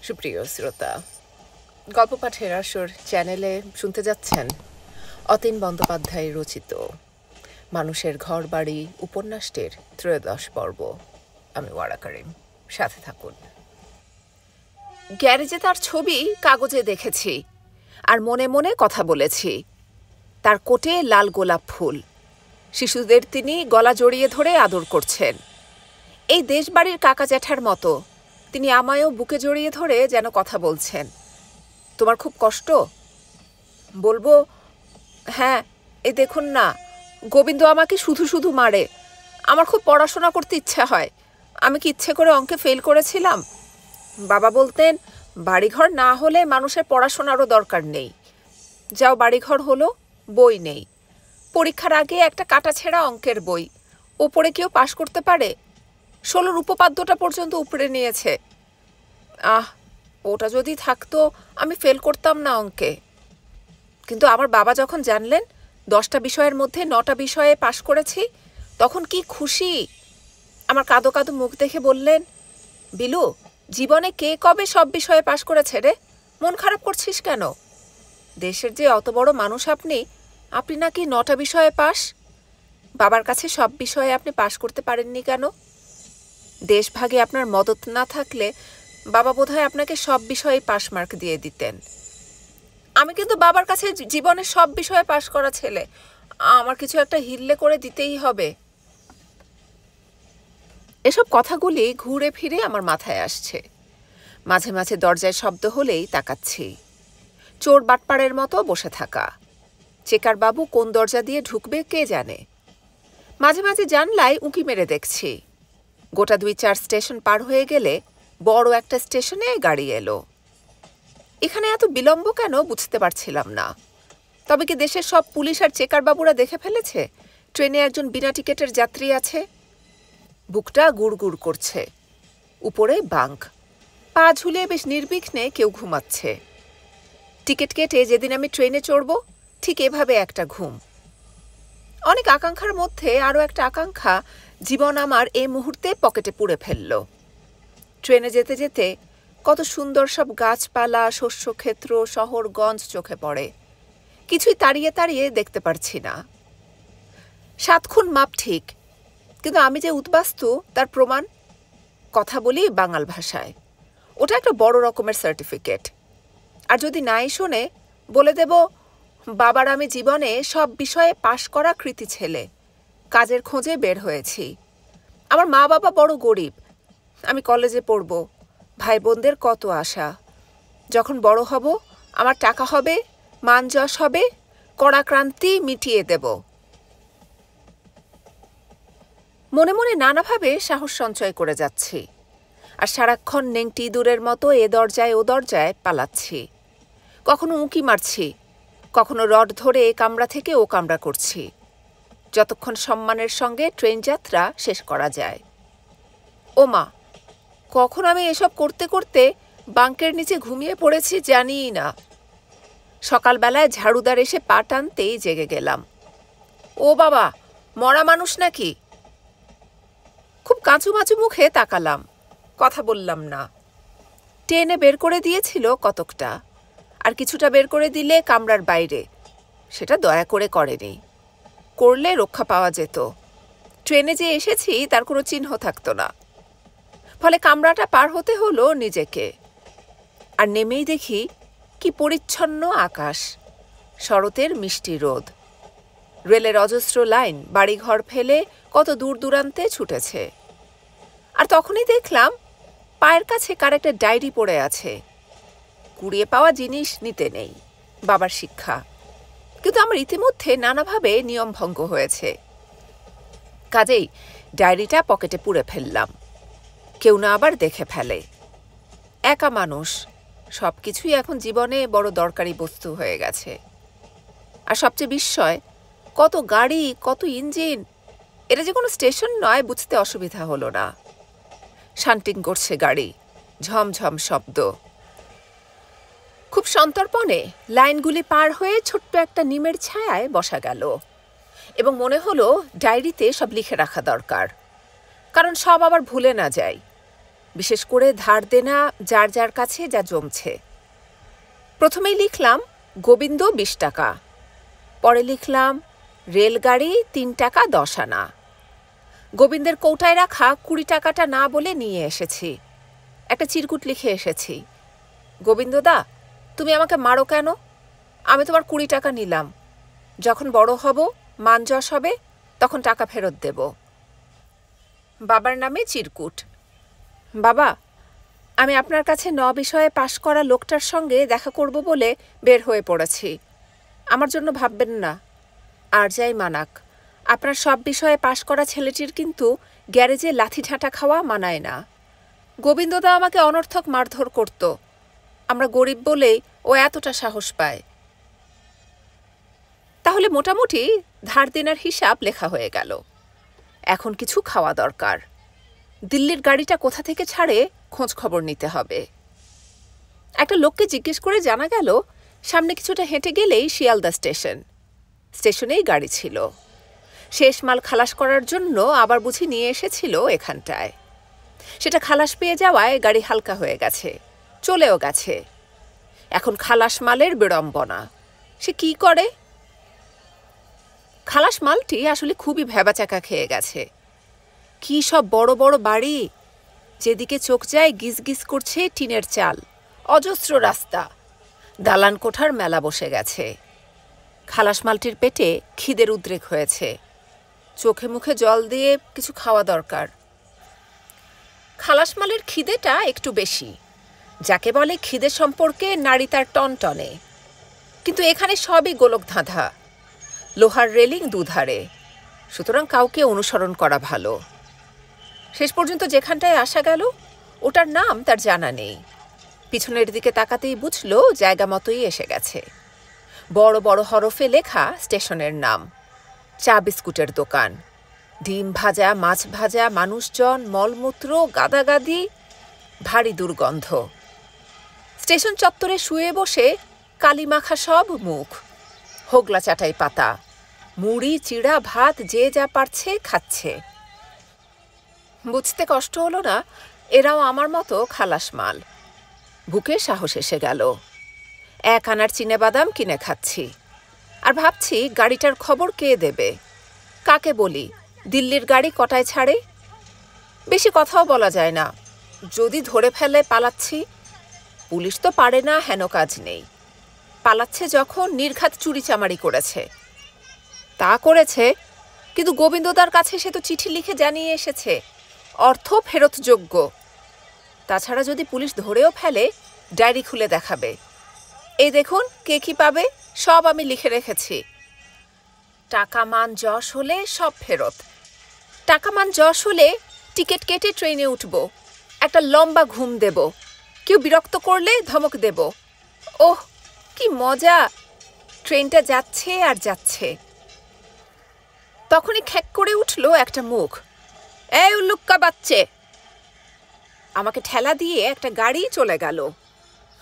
সুপ্রিয় শ্রোতা, গল্প পাঠের আসর চ্যানেলে শুনতে যাচ্ছেন অতীন বন্দ্যোপাধ্যায় রচিত মানুষের ঘর বাড়ি উপন্যাসটির 13 পর্ব। আমি ওয়ারা করিম, সাথে থাকুন। গ্যারেজে তার ছবি কাগজে দেখেছি আর মনে মনে কথা বলেছি। তার কোটে লাল গোলাপ ফুল, শিশুদের তিনি গলা জড়িয়ে ধরে আদর করছেন। এই দেশবাড়ির কাকা জ্যাঠার মতো তিনি আমায়ও বুকে জড়িয়ে ধরে যেন কথা বলছেন। তোমার খুব কষ্ট? বলবো, হ্যাঁ, এই দেখুন না, গোবিন্দ আমাকে শুধু শুধু মারে। আমার খুব পড়াশোনা করতে ইচ্ছা হয়। আমি কি ইচ্ছে করে অঙ্কে ফেল করেছিলাম? বাবা বলতেন, বাড়িঘর না হলে মানুষের পড়াশোনারও দরকার নেই। যাও, বাড়িঘর হলো, বই নেই। পরীক্ষার আগে একটা কাটাছেঁড়া অঙ্কের বই, ওপরে কেউ পাশ করতে পারে? 16 উপপাদ্যটা পর্যন্ত উপরে নিয়েছে। ওটা যদি থাকতো আমি ফেল করতাম না অঙ্কে। কিন্তু আমার বাবা যখন জানলেন 10টা বিষয়ের মধ্যে 9টা বিষয়ে পাশ করেছি, তখন কি খুশি! আমার কাঁদো কাঁদো মুখ দেখে বললেন, বিলু, জীবনে কে কবে সব বিষয়ে পাশ করেছে রে? মন খারাপ করছিস কেন? দেশের যে অত বড় মানুষ আপনি নাকি 9টা বিষয়ে পাশ। বাবার কাছে সব বিষয়ে আপনি পাশ করতে পারেননি কেন? দেশভাগে আপনার মদত না থাকলে বাবা বোধহয় আপনাকে সব বিষয়ে পাশ মার্ক দিয়ে দিতেন। আমি কিন্তু বাবার কাছে জীবনে সব বিষয়ে পাশ করা ছেলে। আমার কিছু একটা হিল্লে করে দিতেই হবে। এসব কথাগুলি ঘুরে ফিরে আমার মাথায় আসছে। মাঝে মাঝে দরজায় শব্দ হলেই তাকাচ্ছি। চোর বাটপাড়ের মতো বসে থাকা। চেকার বাবু কোন দরজা দিয়ে ঢুকবে কে জানে। মাঝে মাঝে জানলায় উঁকি মেরে দেখছি। গোটা 2-4 স্টেশন পার হয়ে গেলে বড় একটা স্টেশনে গাড়ি এলো। এখানে এত বিলম্ব কেন বুঝতে পারছিলাম না। তবে কি দেশের সব পুলিশ আর চেকার বাবুরা দেখে ফেলেছে ট্রেনে একজন বিনা টিকেটের যাত্রী আছে? বুকটা গুড়গুড় করছে। উপরে বাঙ্ক, পা ঝুলিয়ে বেশ নির্বিঘ্নে কেউ ঘুমাচ্ছে। টিকিট কেটে যেদিন আমি ট্রেনে চড়ব, ঠিক এভাবে একটা ঘুম। অনেক আকাঙ্ক্ষার মধ্যে আরও একটা আকাঙ্ক্ষা জীবন আমার এই মুহূর্তে পকেটে পুরে ফেলল। ট্রেনে যেতে যেতে কত সুন্দর সব গাছপালা, শস্যক্ষেত্র, শহরগঞ্জ চোখে পড়ে। কিছুই তাড়িয়ে তাড়িয়ে দেখতে পারছি না। 7 খুন মাপ ঠিক, কিন্তু আমি যে উদ্বাস্তু তার প্রমাণ। কথা বলি বাঙাল ভাষায়, ওটা একটা বড় রকমের সার্টিফিকেট। আর যদি নাই শোনে, বলে দেব, বাবার আমি জীবনে সব বিষয়ে পাশ করা কৃতি ছেলে, কাজের খোঁজে বের হয়েছি। আমার মা বাবা বড় গরিব, আমি কলেজে পড়ব, ভাই বোনদের কত আশা। যখন বড় হব আমার টাকা হবে, মান যশ হবে, কড়া ক্রান্তি মিটিয়ে দেব। মনে মনে নানাভাবে সাহস সঞ্চয় করে যাচ্ছি, আর সারাক্ষণ নেংটি ইঁদুরের মতো এ দরজায় ও দরজায় পালাচ্ছি। কখনো উঁকি মারছি, কখনো রড ধরে এ কামরা থেকে ও কামরা করছি, যতক্ষণ সম্মানের সঙ্গে ট্রেন যাত্রা শেষ করা যায়। ও মা, কখন আমি এসব করতে করতে বাঙ্কের নিচে ঘুমিয়ে পড়েছি জানিই না। সকালবেলায় ঝাড়ুদার এসে পা টানতেই জেগে গেলাম। ও বাবা, মরা মানুষ নাকি? খুব কাঁচুমাচু মুখে তাকালাম, কথা বললাম না। টেনে বের করে দিয়েছিল কতকটা, আর কিছুটা বের করে দিলে কামরার বাইরে। সেটা দয়া করে করেনি, করলে রক্ষা পাওয়া যেত। ট্রেনে যে এসেছি তার কোনো চিহ্ন থাকতো না। ফলে কামরাটা পার হতে হলো নিজেকে। আর নেমেই দেখি কি পরিচ্ছন্ন আকাশ, শরতের মিষ্টি রোদ, রেলের অজস্র লাইন বাড়িঘর ফেলে কত দূর দূরান্তে ছুটেছে। আর তখনই দেখলাম পায়ের কাছে কার একটা ডায়েরি পড়ে আছে। কুড়িয়ে পাওয়া জিনিস নিতে নেই, বাবার শিক্ষা। কিন্তু আমার ইতিমধ্যে নানাভাবে নিয়ম ভঙ্গ হয়েছে। কাজেই ডায়েরিটা পকেটে পুরে ফেললাম, কেউ না আবার দেখে ফেলে। একা মানুষ, সব কিছুই এখন জীবনে বড় দরকারি বস্তু হয়ে গেছে। আর সবচেয়ে বিস্ময়, কত গাড়ি, কত ইঞ্জিন। এটা যে কোনো স্টেশন নয় বুঝতে অসুবিধা হলো না। শান্টিং করছে গাড়ি, ঝমঝম শব্দ। খুব সন্তর্পণে লাইনগুলি পার হয়ে ছোট্ট একটা নিমের ছায়ায় বসা গেল, এবং মনে হলো ডায়েরিতে সব লিখে রাখা দরকার, কারণ সব আবার ভুলে না যায়। বিশেষ করে ধার দেনা যার যার কাছে যা জমছে। প্রথমেই লিখলাম গোবিন্দ 20 টাকা, পরে লিখলাম রেলগাড়ি 3 টাকা 10 আনা। গোবিন্দের কৌটায় রাখা 20 টাকাটা না বলে নিয়ে এসেছি। একটা চিরকুট লিখে এসেছি, গোবিন্দদা তুমি আমাকে মারো কেন? আমি তোমার 20 টাকা নিলাম, যখন বড় হব মান যশ হবে তখন টাকা ফেরত দেব। বাবার নামে চিরকুট। বাবা, আমি আপনার কাছে 9 বিষয়ে পাশ করা লোকটার সঙ্গে দেখা করব বলে বের হয়ে পড়েছি। আমার জন্য ভাববেন না। আর যাই মানাক, আপনার সব বিষয়ে পাশ করা ছেলেটির কিন্তু গ্যারেজে লাথি ঝাঁটা খাওয়া মানায় না। গোবিন্দদা আমাকে অনর্থক মারধর করত, আমরা গরিব বলেই ও এতটা সাহস পায়। তাহলে মোটামুটি ধার দেনার হিসাব লেখা হয়ে গেল। এখন কিছু খাওয়া দরকার। দিল্লির গাড়িটা কোথা থেকে ছাড়ে খোঁজ খবর নিতে হবে। একটা লোককে জিজ্ঞেস করে জানা গেল সামনে কিছুটা হেঁটে গেলেই শিয়ালদা স্টেশন। স্টেশনেই গাড়ি ছিল। শেষ মাল খালাস করার জন্য আবার বুঝি নিয়ে এসেছিল এখানটায়। সেটা খালাস পেয়ে যাওয়ায় গাড়ি হালকা হয়ে গেছে, চলেও গেছে। এখন খালাস মালের বিড়ম্বনা। সে কি করে? খালাস মালটি আসলে খুবই ভ্যাবাচাকা খেয়ে গেছে। কি সব বড় বড় বাড়ি, যেদিকে চোখ যায় গিজ গিজ করছে টিনের চাল, অজস্র রাস্তা, দালান কোঠার মেলা বসে গেছে। খালাস মালটির পেটে খিদের উদ্রেক হয়েছে। চোখে মুখে জল দিয়ে কিছু খাওয়া দরকার। খালাস মালের খিদেটা একটু বেশি, যাকে বলে খিদে সম্পর্কে নারী তার টনটনে। কিন্তু এখানে সবই গোলক ধাঁধা, লোহার রেলিং দুধারে, সুতরাং কাউকে অনুসরণ করা ভালো। শেষ পর্যন্ত যেখানটায় আসা গেল ওটার নাম তার জানা নেই। পিছনের দিকে তাকাতেই বুঝল জায়গা মতোই এসে গেছে। বড় বড় হরফে লেখা স্টেশনের নাম। চা বিস্কুটের দোকান, ডিম ভাজা, মাছ ভাজা, মানুষজন, মলমূত্র, গাদাগাদি, ভারী দুর্গন্ধ। স্টেশন চত্বরে শুয়ে বসে কালিমাখা সব মুখ, হোগলা চাটাই পাতা, মুড়ি চিড়া ভাত যে যা পারছে খাচ্ছে। বুঝতে কষ্ট হলো না এরাও আমার মতো খালাস মাল। বুকে সাহস এসে গেল। 1 আনার চিনেবাদাম কিনে খাচ্ছি। আর ভাবছি গাড়িটার খবর কে দেবে, কাকে বলি, দিল্লির গাড়ি কটায় ছাড়ে। বেশি কথাও বলা যায় না, যদি ধরে ফেলে পালাচ্ছি। পুলিশ তো পারে না হেন কাজ নেই। পালাচ্ছে যখন নির্ঘাত চুরিচামারি করেছে। তা করেছে, কিন্তু গোবিন্দদার কাছে সে তো চিঠি লিখে জানিয়ে এসেছে অর্থ ফেরতযোগ্য। তাছাড়া যদি পুলিশ ধরেও ফেলে ডায়েরি খুলে দেখাবে, এই দেখুন কে কি পাবে সব আমি লিখে রেখেছি। টাকা মান যশ হলে সব ফেরত। টাকা মান যশ হলে টিকিট কেটে ট্রেনে উঠব, একটা লম্বা ঘুম দেব, কেউ বিরক্ত করলে ধমক দেব। ওহ কি মজা! ট্রেনটা যাচ্ছে আর যাচ্ছে। তখনই খ্যাক করে উঠল একটা মুখ। এই উল্লুক্কা বাচ্চে! আমাকে ঠেলা দিয়ে একটা গাড়ি চলে গেল।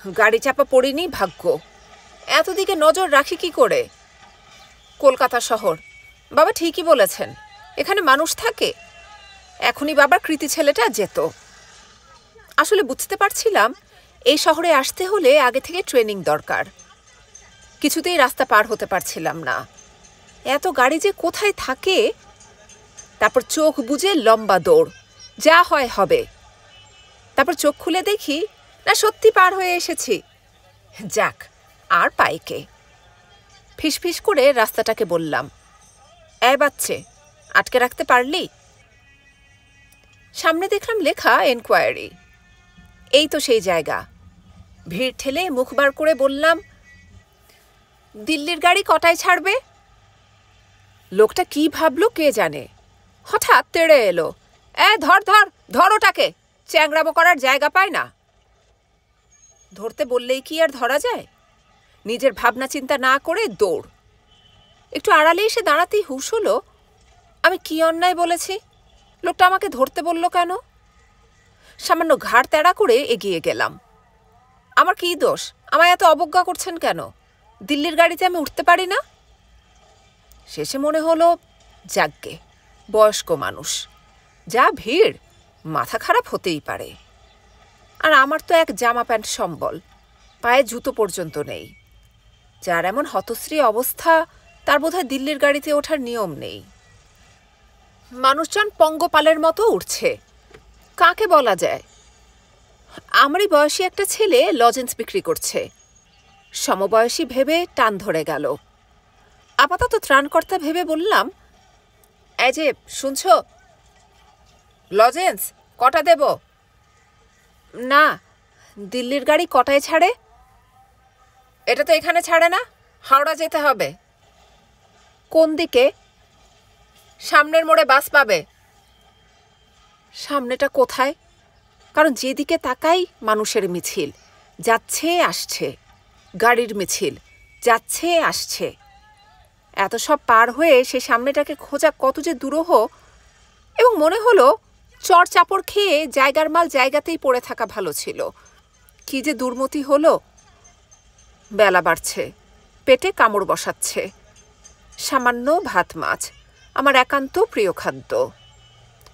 গাড়ি চাপা পড়িনি ভাগ্য, এতদিকে নজর রাখি কি করে। কলকাতা শহর, বাবা ঠিকই বলেছেন, এখানে মানুষ থাকে। এখনই বাবার কৃতি ছেলেটা যেত। আসলে বুঝতে পারছিলাম এই শহরে আসতে হলে আগে থেকে ট্রেনিং দরকার। কিছুতেই রাস্তা পার হতে পারছিলাম না। এত গাড়ি যে কোথায় থাকে। তারপর চোখ বুজে লম্বা দৌড়, যা হয় হবে। তারপর চোখ খুলে দেখি না সত্যি পার হয়ে এসেছি। যাক, আর পাইকে। ফিসফিস করে রাস্তাটাকে বললাম, এ বাচ্চে, আটকে রাখতে পারলি? সামনে দেখলাম লেখা এনকোয়ারি। এই তো সেই জায়গা। ভিড় ঠেলে মুখ বার করে বললাম, দিল্লির গাড়ি কটায় ছাড়বে? লোকটা কি ভাবলো কে জানে, হঠাৎ তেড়ে এলো। ধর ধর ধর ওটাকে, চ্যাংড়ামো করার জায়গা পায় না। ধরতে বললেই কি আর ধরা যায়? নিজের ভাবনা চিন্তা না করে দৌড়। একটু আড়ালে এসে দাঁড়াতেই হুঁশ হলো, আমি কি অন্যায় বলেছি? লোকটা আমাকে ধরতে বলল কেন? সামান্য ঘাড় তেড়া করে এগিয়ে গেলাম। আমার কি দোষ? আমায় এত অবজ্ঞা করছেন কেন? দিল্লির গাড়িতে আমি উঠতে পারি না? শেষে মনে হলো, যাগ্গে, বয়স্ক মানুষ, যা ভিড়, মাথা খারাপ হতেই পারে। আর আমার তো এক জামা প্যান্ট সম্বল, পায়ে জুতো পর্যন্ত নেই। যার এমন হতশ্রী অবস্থা তার বোধহয় দিল্লির গাড়িতে ওঠার নিয়ম নেই। মানুষজন পঙ্গপালের মতো উঠছে, কাকে বলা যায়? আমারই বয়সী একটা ছেলে লজেন্স বিক্রি করছে, সমবয়সী ভেবে টান ধরে গেল। আপাতত ত্রাণকর্তা ভেবে বললাম, এই যে শুনছ, লজেন্স কটা দেব? না, দিল্লির গাড়ি কটায় ছাড়ে? এটা তো এখানে ছাড়ে না, হাওড়া যেতে হবে। কোন দিকে? সামনের মোড়ে বাস পাবে। সামনেটা কোথায়? কারণ যেদিকে তাকাই মানুষের মিছিল, যাচ্ছে আসছে, গাড়ির মিছিল, যাচ্ছে আসছে। এত সব পার হয়ে সে সামনেটাকে খোঁজা কত যে দুরূহ, এবং মনে হলো চড় চাপড় খেয়ে জায়গার মাল জায়গাতেই পড়ে থাকা ভালো ছিল। কি যে দুর্মতি হলো। বেলা বাড়ছে, পেটে কামড় বসাচ্ছে। সামান্য ভাত মাছ, আমার একান্ত প্রিয় খাদ্য।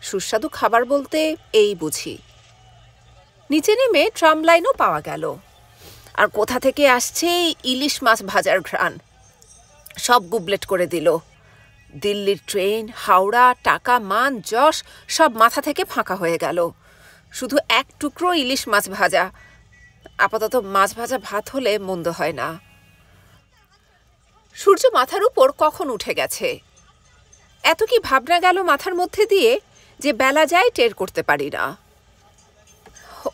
সুস্বাদু খাবার বলতে এই বুঝি। নিচে নেমে ট্রাম লাইনও পাওয়া গেল। আর কোথা থেকে আসছে ইলিশ মাছ ভাজার ঘ্রাণ, সব গুবলেট করে দিল। দিল্লির ট্রেন, হাওড়া, টাকা, মান, যশ সব মাথা থেকে ফাঁকা হয়ে গেল। শুধু এক টুকরো ইলিশ মাছ ভাজা। আপাতত মাছ ভাজা ভাত হলে মন্দ হয় না। সূর্য মাথার উপর কখন উঠে গেছে, এত কি ভাবনা গেল মাথার মধ্যে দিয়ে যে বেলা যায় টের করতে পারি না।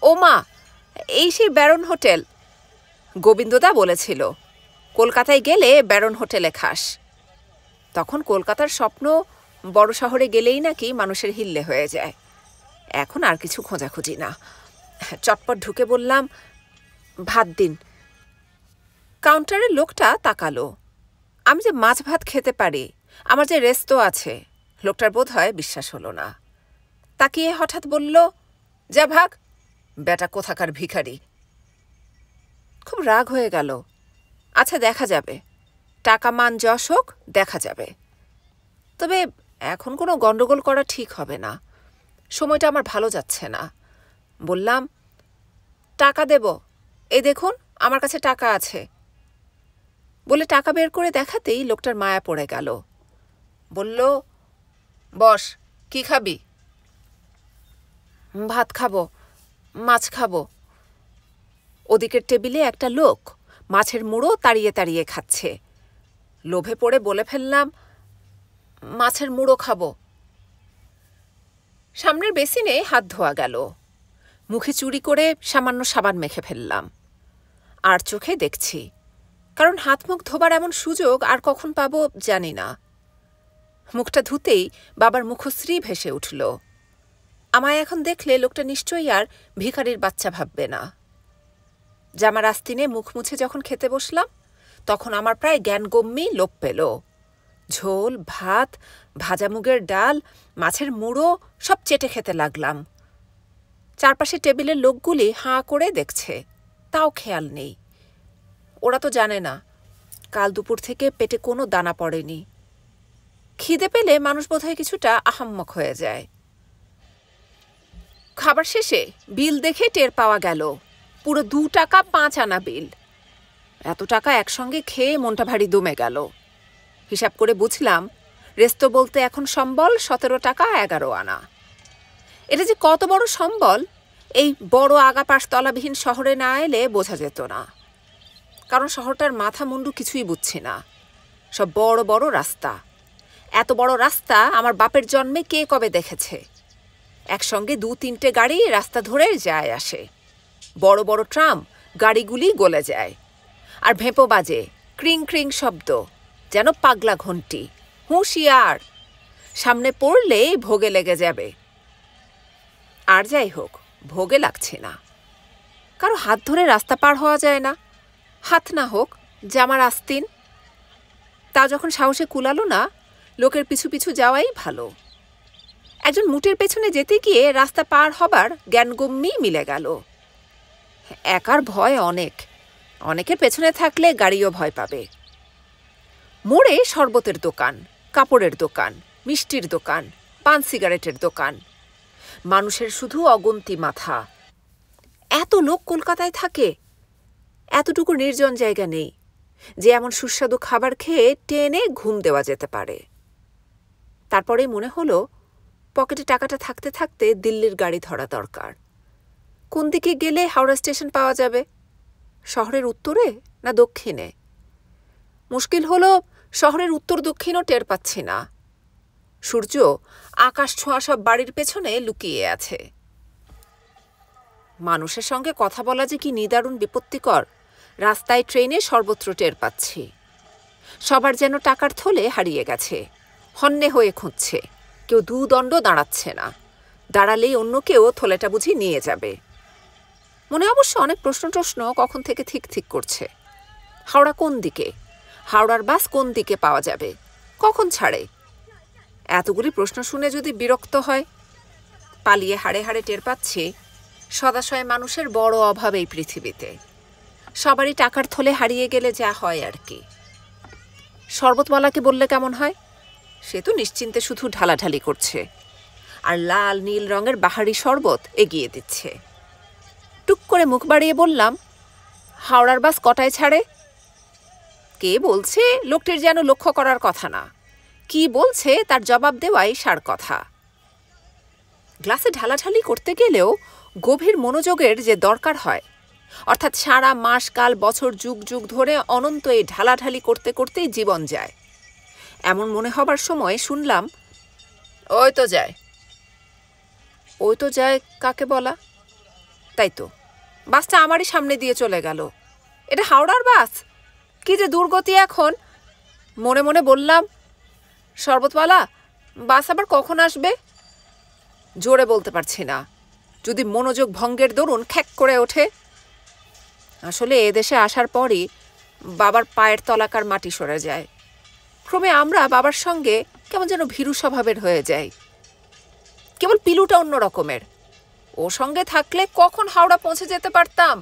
ও মা, এই সেই ব্যারন হোটেল। গোবিন্দদা বলেছিল কলকাতায় গেলে ব্যারন হোটেলে খাস। তখন কলকাতার স্বপ্ন বড় শহরে গেলেই নাকি মানুষের হিল্লে হয়ে যায়। এখন আর কিছু খোঁজাখুঁজি না, চটপট ঢুকে বললাম, ভাত দিন। কাউন্টারের লোকটা তাকালো। আমি যে মাছ ভাত খেতে পারি, আমার যে রেস্তো আছে, লোকটার বোধ হয় বিশ্বাস হলো না। তাকিয়ে হঠাৎ বলল, যা ভাগ, বেটা কোথাকার ভিখারি। খুব রাগ হয়ে গেল। আচ্ছা, দেখা যাবে, টাকা মান যশ হোক, দেখা যাবে। তবে এখন কোনো গন্ডগোল করা ঠিক হবে না, সময়টা আমার ভালো যাচ্ছে না। বললাম, টাকা দেব, এই দেখুন আমার কাছে টাকা আছে। বলে টাকা বের করে দেখাতেই লোকটার মায়া পড়ে গেল। বলল, বস, কি খাবি? ভাত খাবো, মাছ খাবো। ওদিকের টেবিলে একটা লোক মাছের মুড়ো তাড়িয়ে তাড়িয়ে খাচ্ছে। লোভে পড়ে বলে ফেললাম, মাছের মুড়ো খাবো। সামনের বেসিনে হাত ধোয়া গেল। মুখে চুরি করে সামান্য সাবান মেখে ফেললাম। আর চোখে দেখছি, কারণ হাত মুখ ধোবার এমন সুযোগ আর কখন পাবো জানি না। মুখটা ধুতেই বাবার মুখশ্রী ভেসে উঠল। আমায় এখন দেখলে লোকটা নিশ্চয়ই আর ভিখারির বাচ্চা ভাববে না। জামার আস্তিনে মুখ মুছে যখন খেতে বসলাম, তখন আমার প্রায় জ্ঞানগম্যি লোপ পেল। ঝোল, ভাত, ভাজা মুগের ডাল, মাছের মুড়ো সব চেটে খেতে লাগলাম। চারপাশে টেবিলের লোকগুলি হাঁ করে দেখছে, তাও খেয়াল নেই। ওরা তো জানে না কাল দুপুর থেকে পেটে কোনো দানা পড়েনি। খিদে পেলে মানুষ বোধহয় কিছুটা আহাম্মক হয়ে যায়। খাবার শেষে বিল দেখে টের পাওয়া গেল পুরো 2 টাকা 5 আনা বিল। এত টাকা একসঙ্গে খেয়ে মনটা ভারী দমে গেল। হিসাব করে বুঝলাম রেস্তো বলতে এখন সম্বল 17 টাকা 11 আনা। এটা যে কত বড় সম্বল, এই বড় আগাপাশ তলাবিহীন শহরে না এলে বোঝা যেত না। কারণ শহরটার মাথা মুন্ডু কিছুই বুঝছি না। সব বড় বড় রাস্তা। এত বড় রাস্তা আমার বাপের জন্মে কে কবে দেখেছে? একসঙ্গে 2-3টে গাড়ি রাস্তা ধরে যায় আসে। বড় বড় ট্রাম গাড়িগুলি গলে যায়। আর ভেঁপো বাজে ক্রিং ক্রিং শব্দ, যেন পাগলা ঘন্টি। হুঁশিয়ার, সামনে পড়লে ভোগে লেগে যাবে। আর যাই হোক, ভোগে লাগছে না। কারো হাত ধরে রাস্তা পার হওয়া যায় না, হাত না হোক জামার আস্তিন। তা যখন সাহসে কুলালো না, লোকের পিছু পিছু যাওয়াই ভালো। একজন মুটের পেছনে যেতে গিয়ে রাস্তা পার হবার জ্ঞানগম্যি মিলে গেল। একার ভয় অনেক, অনেকের পেছনে থাকলে গাড়িও ভয় পাবে। মোড়ে শরবতের দোকান, কাপড়ের দোকান, মিষ্টির দোকান, পান সিগারেটের দোকান। মানুষের শুধু অগুন্তি মাথা। এত লোক কলকাতায় থাকে, এতটুকু নির্জন জায়গা নেই যে এমন সুস্বাদু খাবার খেয়ে টেনে ঘুম দেওয়া যেতে পারে। তারপরেই মনে হলো পকেটে টাকাটা থাকতে থাকতে দিল্লির গাড়ি ধরা দরকার। কোন দিকে গেলে হাওড়া স্টেশন পাওয়া যাবে? শহরের উত্তরে না দক্ষিণে? মুশকিল হলো শহরের উত্তর দক্ষিণও টের পাচ্ছি না। সূর্য আকাশ ছোঁয়া সব বাড়ির পেছনে লুকিয়ে আছে। মানুষের সঙ্গে কথা বলা যে কি নিদারুণ বিপত্তিকর রাস্তায় ট্রেনে সর্বত্র টের পাচ্ছি। সবার যেন টাকার থলে হারিয়ে গেছে, হন্যে হয়ে খুঁজছে। কেউ দুদণ্ড দাঁড়াচ্ছে না, দাঁড়ালেই অন্য কেউ থলেটা বুঝি নিয়ে যাবে। মনে অবশ্য অনেক প্রশ্ন কখন থেকে ঠিক করছে। হাওড়া কোন দিকে? হাওড়ার বাস কোন দিকে পাওয়া যাবে? কখন ছাড়ে? এতগুলি প্রশ্ন শুনে যদি বিরক্ত হয়। পালিয়ে হাড়ে হাড়ে টের পাচ্ছি সদাশয় মানুষের বড় অভাব এই পৃথিবীতে। সবারই টাকার থলে হারিয়ে গেলে যা হয় আর কি। শরবতওয়ালাকে বললে কেমন হয়? সে তো নিশ্চিন্তে শুধু ঢালাঢালি করছে আর লাল নীল রঙের বাহারি শরবত এগিয়ে দিচ্ছে। টুক করে মুখ বাড়িয়ে বললাম, হাওড়ার বাস কটায় ছাড়ে? কে বলছে লোকটির যেন লক্ষ্য করার কথা না, কি বলছে তার জবাব দেওয়াই সার কথা। গ্লাসে ঢালাঢালি করতে গেলেও গভীর মনোযোগের যে দরকার হয়, অর্থাৎ সারা মাস কাল বছর যুগ যুগ ধরে অনন্ত এই ঢালাঢালি করতে করতেই জীবন যায়, এমন মনে হবার সময় শুনলাম, ওই তো যায়। ওই তো যায় কাকে বলা? তাই তো, বাসটা আমারই সামনে দিয়ে চলে গেল। এটা হাওড়ার বাস? কি যে দুর্গতি এখন। মনে মনে বললাম, শরবতওয়ালা, বাস আবার কখন আসবে? জোরে বলতে পারছি না, যদি মনোযোগ ভঙ্গের দরুন খ্যাক করে ওঠে। আসলে এদেশে আসার পরই বাবার পায়ের তলাকার মাটি সরে যায়। ক্রমে আমরা বাবার সঙ্গে কেমন যেন ভীরু স্বভাবের হয়ে যাই। কেবল পিলুটা অন্য রকমের। ও সঙ্গে থাকলে কখন হাওড়া পৌঁছে যেতে পারতাম।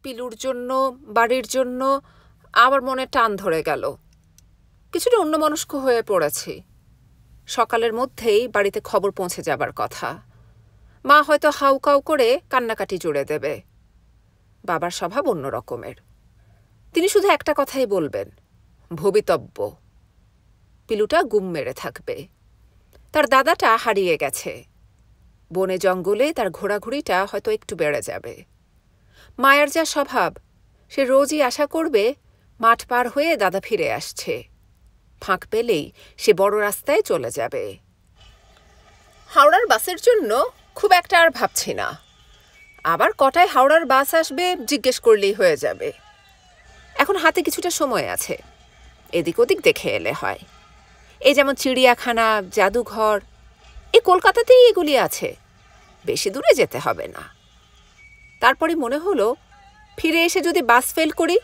পিলুর জন্য, বাড়ির জন্য আবার মনে টান ধরে গেল। কিছুটা অন্যমনস্ক হয়ে পড়েছি। সকালের মধ্যেই বাড়িতে খবর পৌঁছে যাবার কথা। মা হয়তো হাউকাউ করে কান্নাকাটি জুড়ে দেবে। বাবার স্বভাব অন্য রকমের। তিনি শুধু একটা কথাই বলবেন, ভবিতব্য। পিলুটা গুম মেরে থাকবে। তার দাদাটা হারিয়ে গেছে। বনে জঙ্গলে তার ঘোরাঘুরিটা হয়তো একটু বেড়ে যাবে। মায়ের যা স্বভাব, সে রোজই আশা করবে মাঠ পার হয়ে দাদা ফিরে আসছে। ফাঁক পেলেই সে বড় রাস্তায় চলে যাবে। হাওড়ার বাসের জন্য খুব একটা আর ভাবছি না। আবার কটায় হাওড়ার বাস আসবে জিজ্ঞেস করলেই হয়ে যাবে। এখন হাতে কিছুটা সময় আছে, এদিক ওদিক দেখে এলে হয়। এই যেমন চিড়িয়াখানা, জাদুঘর, এই কলকাতাতেই এগুলি আছে, বেশি দূরে যেতে হবে না। তারপরে মনে হলো, ফিরে এসে যদি বাস ফেল করি।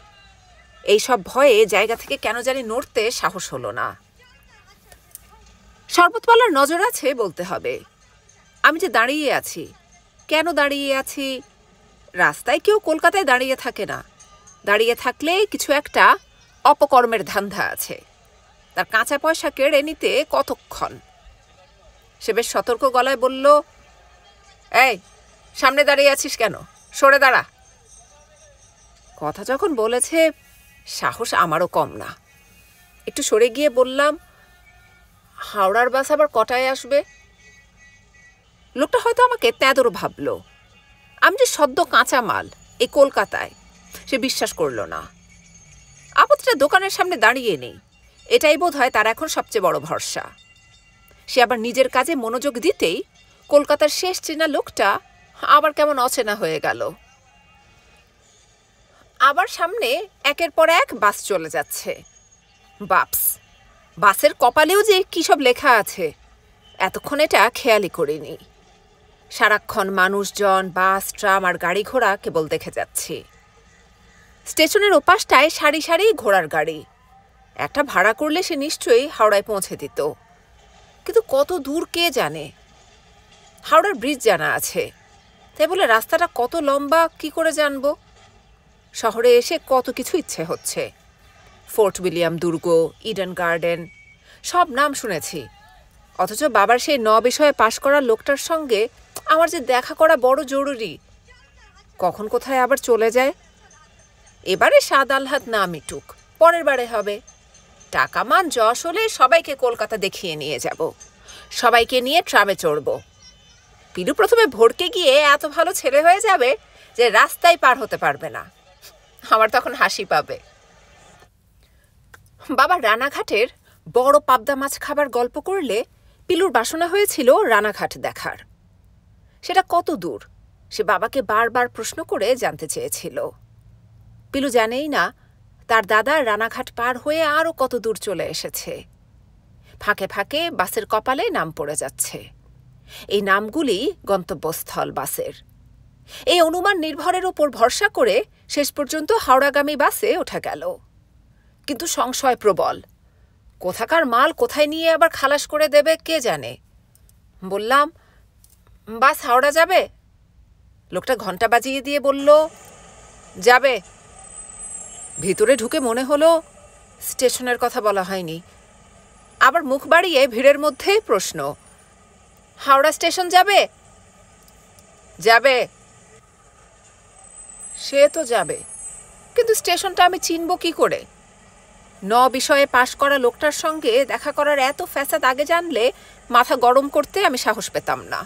এইসব ভয়ে জায়গা থেকে কেন জানি নড়তে সাহস হলো না। শরবতওয়ালার নজর আছে বলতে হবে। আমি যে দাঁড়িয়ে আছি, কেন দাঁড়িয়ে আছি? রাস্তায় কেউ কলকাতায় দাঁড়িয়ে থাকে না। দাঁড়িয়ে থাকলে কিছু একটা অপকর্মের ধান্ধা আছে। তার কাঁচা পয়সা কেড়ে নিতে কতক্ষণ। সে বেশ সতর্ক গলায় বলল, এই, সামনে দাঁড়িয়ে আছিস কেন? সরে দাঁড়া। কথা যখন বলেছে, সাহস আমারও কম না। একটু সরে গিয়ে বললাম, হাওড়ার বাস আবার কটায় আসবে? লোকটা হয়তো আমাকে তেঁদর ভাবল। আমি যে সদ্য কাঁচা মাল এই কলকাতায়, সে বিশ্বাস করল না। আপত্তিটা দোকানের সামনে দাঁড়িয়ে নেই, এটাই বোধ হয় তার এখন সবচেয়ে বড় ভরসা। সে আবার নিজের কাজে মনোযোগ দিতেই কলকাতার শেষ চেনা লোকটা আবার কেমন অচেনা হয়ে গেল। আবার সামনে একের পর এক বাস চলে যাচ্ছে। বাপস, বাসের কপালেও যে কী সব লেখা আছে, এতক্ষণ এটা খেয়ালই করিনি। সারাক্ষণ মানুষজন, বাস, ট্রাম আর গাড়ি ঘোড়া কেবল দেখে যাচ্ছি। স্টেশনের ওপাশটায় সারি সারি ঘোড়ার গাড়ি। একটা ভাড়া করলে সে নিশ্চয়ই হাওড়ায় পৌঁছে দিত, কিন্তু কত দূর কে জানে। হাওড়ার ব্রিজ জানা আছে, তাই বলে রাস্তাটা কত লম্বা কি করে জানব? শহরে এসে কত কিছু ইচ্ছে হচ্ছে। ফোর্ট উইলিয়াম দুর্গ, ইডেন গার্ডেন, সব নাম শুনেছি। অথচ বাবার সেই 9 বিষয়ে পাশ করা লোকটার সঙ্গে আমার যে দেখা করা বড় জরুরি, কখন কোথায় আবার চলে যায়। এবারে স্বাদ আহ্লাদ না মিটুক, পরের বারে হবে। টাকা মান যশ হলে সবাইকে কলকাতা দেখিয়ে নিয়ে যাব, সবাইকে নিয়ে ট্রামে চড়ব। পিলু প্রথমে ভড়কে গিয়ে এত ভালো ছেলে হয়ে যাবে যে রাস্তায় পার হতে পারবে না। আমার তখন হাসি পাবে। বাবা রানাঘাটের বড় পাবদা মাছ খাবার গল্প করলে পিলুর বাসনা হয়েছিল রানাঘাট দেখার। সেটা কত দূর সে বাবাকে বারবার প্রশ্ন করে জানতে চেয়েছিল। পিলু জানেই না তার দাদা রানাঘাট পার হয়ে আরও কত দূর চলে এসেছে। ফাঁকে ফাঁকে বাসের কপালে নাম পড়ে যাচ্ছে। এই নামগুলি গন্তব্যস্থল বাসের। এই অনুমান নির্ভরের ওপর ভরসা করে শেষ পর্যন্ত হাওড়াগামী বাসে ওঠা গেল। কিন্তু সংশয় প্রবল। কোথাকার মাল কোথায় নিয়ে আবার খালাস করে দেবে কে জানে। বললাম, বাস হাওড়া যাবে? লোকটা ঘন্টা বাজিয়ে দিয়ে বলল, যাবে। ভিতরে ঢুকে মনে হলো স্টেশনের কথা বলা হয়নি। আবার মুখ বাড়িয়ে ভিড়ের মধ্যে প্রশ্ন, হাওড়া স্টেশন যাবে? যাবে। সে তো যাবে, কিন্তু স্টেশনটা আমি চিনব কি করে? বিষয়ে পাশ করা লোকটার সঙ্গে দেখা করার এত ফ্যাসাদ আগে জানলে মাথা গরম করতে আমি সাহস পেতাম না।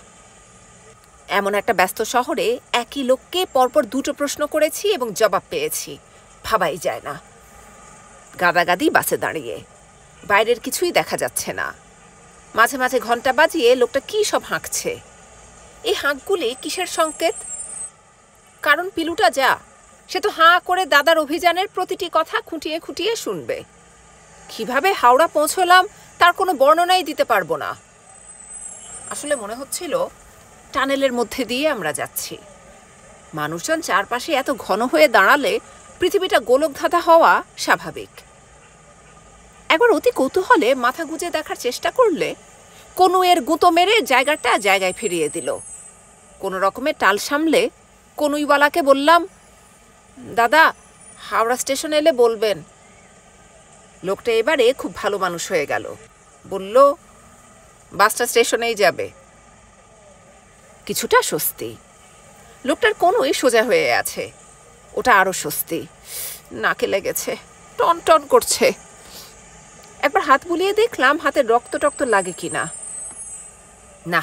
এমন একটা ব্যস্ত শহরে একই লোককে পরপর দুটো প্রশ্ন করেছি এবং জবাব পেয়েছি, ভাবাই যায় না। গাদাগাদি বাসে দাঁড়িয়ে, বাইরের কিছুই দেখা যাচ্ছে না। মাঝে মাঝে ঘন্টা বাজিয়ে লোকটা কী সব হাঁকছে। এই হাঁকগুলি কিসের সংকেত? কারণ পিলুটা যা, সে তো হাঁ করে দাদার অভিযানের প্রতিটি কথা খুঁটিয়ে খুঁটিয়ে শুনবে। কিভাবে হাওড়া পৌঁছলাম তার কোনো বর্ণনাই দিতে পারবো না। আসলে মনে হচ্ছিল টানেলের মধ্যে দিয়ে আমরা যাচ্ছি। মানুষজন চারপাশে এত ঘন হয়ে দাঁড়ালে পৃথিবীটা গোলকধাঁধা হওয়া স্বাভাবিক। একবার অতি কৌতূহলে মাথা গুজে দেখার চেষ্টা করলে কনুয়ের গুঁতো মেরে জায়গাটা জায়গায় ফিরিয়ে দিল। কোনো রকমে টাল সামলে কনুইওয়ালাকে বললাম, দাদা হাওড়া স্টেশন এলে বলবেন। লোকটা এবারে খুব ভালো মানুষ হয়ে গেল। বলল, বাসটা স্টেশনেই যাবে। কিছুটা স্বস্তি। লোকটার কনুই সোজা হয়ে আছে, ওটা আরও স্বস্তি। নাকে লেগেছে, টন টন করছে। একবার হাত বুলিয়ে দেখলাম হাতের রক্ত টক্ত লাগে কিনা। না,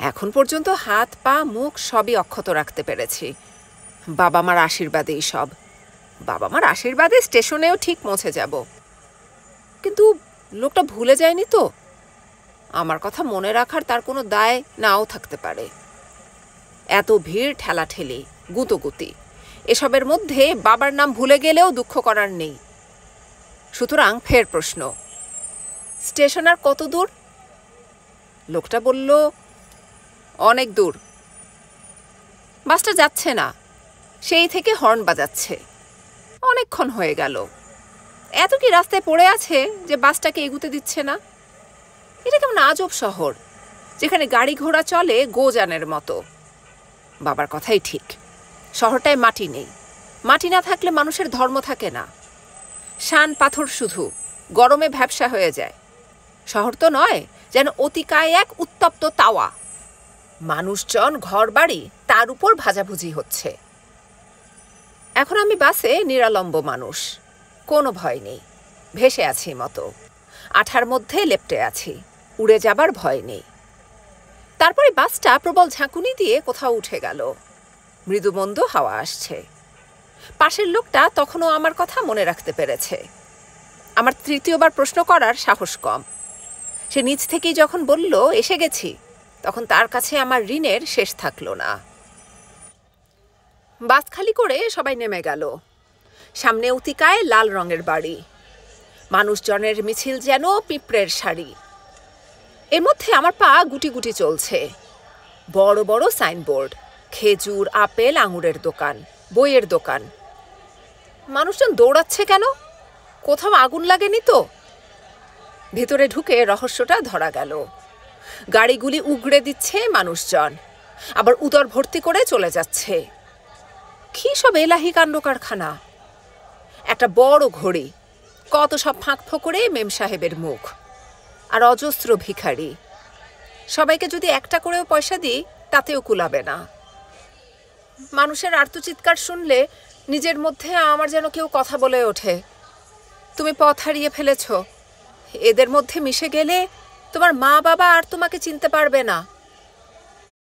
এখন পর্যন্ত হাত পা মুখ সবই অক্ষত রাখতে পেরেছি। বাবা মার আশীর্বাদেই সব। বাবা মার আশীর্বাদে স্টেশনেও ঠিক পৌঁছে যাব। কিন্তু লোকটা ভুলে যায়নি তো? আমার কথা মনে রাখার তার কোনো দায় নাও থাকতে পারে। এত ভিড়, ঠেলাঠেলি, গুঁতোগুতি, এসবের মধ্যে বাবার নাম ভুলে গেলেও দুঃখ করার নেই। সুতরাং ফের প্রশ্ন, স্টেশন আর কত দূর? লোকটা বলল, অনেক দূর। বাসটা যাচ্ছে না, সেই থেকে হর্ন বাজাচ্ছে। অনেকক্ষণ হয়ে গেল। এত কি রাস্তায় পড়ে আছে যে বাসটাকে এগুতে দিচ্ছে না? এটা কেমন আজব শহর, যেখানে গাড়ি ঘোড়া চলে গোজানের মতো। বাবার কথাই ঠিক, শহরটায় মাটি নেই। মাটি না থাকলে মানুষের ধর্ম থাকে না। শান পাথর শুধু, গরমে ভ্যাপসা হয়ে যায়। শহর তো নয়, যেন অতিকায় এক উত্তপ্ত তাওয়া। মানুষজন, ঘর বাড়ি, তার উপর ভাজাভুজি হচ্ছে। এখন আমি বাসে নিরালম্ব মানুষ, কোনো ভয় নেই, ভেসে আছি মতো। আঠার মধ্যে লেপ্টে আছি, উড়ে যাবার ভয় নেই। তারপরে বাসটা প্রবল ঝাঁকুনি দিয়ে কোথাও উঠে গেল। মৃদুমন্দ হাওয়া আসছে। পাশের লোকটা তখনও আমার কথা মনে রাখতে পেরেছে। আমার তৃতীয়বার প্রশ্ন করার সাহস কম। সে নিজ থেকেই যখন বলল এসে গেছি, তখন তার কাছে আমার ঋণের শেষ থাকলো না। বাস খালি করে সবাই নেমে গেল। সামনে অতিকায় লাল রঙের বাড়ি, মানুষজনের মিছিল যেন পিঁপড়ের সারি। এর মধ্যে আমার পা গুটি গুটি চলছে। বড় বড় সাইনবোর্ড, খেজুর, আপেল, আঙুরের দোকান, বইয়ের দোকান। মানুষজন দৌড়াচ্ছে কেন? কোথাও আগুন লাগেনি তো? ভেতরে ঢুকে রহস্যটা ধরা গেল। গাড়িগুলি উগড়ে দিচ্ছে মানুষজন, আবার উদর ভর্তি করে চলে যাচ্ছে। কি সব এলাহি কাণ্ড কারখানা! একটা বড় ঘড়ি, কত সব ফাঁক ফোকরে মেম সাহেবের মুখ, আর অজস্র ভিখারি। সবাইকে যদি একটা করেও পয়সা দিই তাতেও কুলাবে না। মানুষের আর্তচিৎকার শুনলে নিজের মধ্যে আমার যেন কেউ কথা বলে ওঠে, তুমি পথ হারিয়ে ফেলেছ, এদের মধ্যে মিশে গেলে তোমার মা বাবা আর তোমাকে চিনতে পারবে না।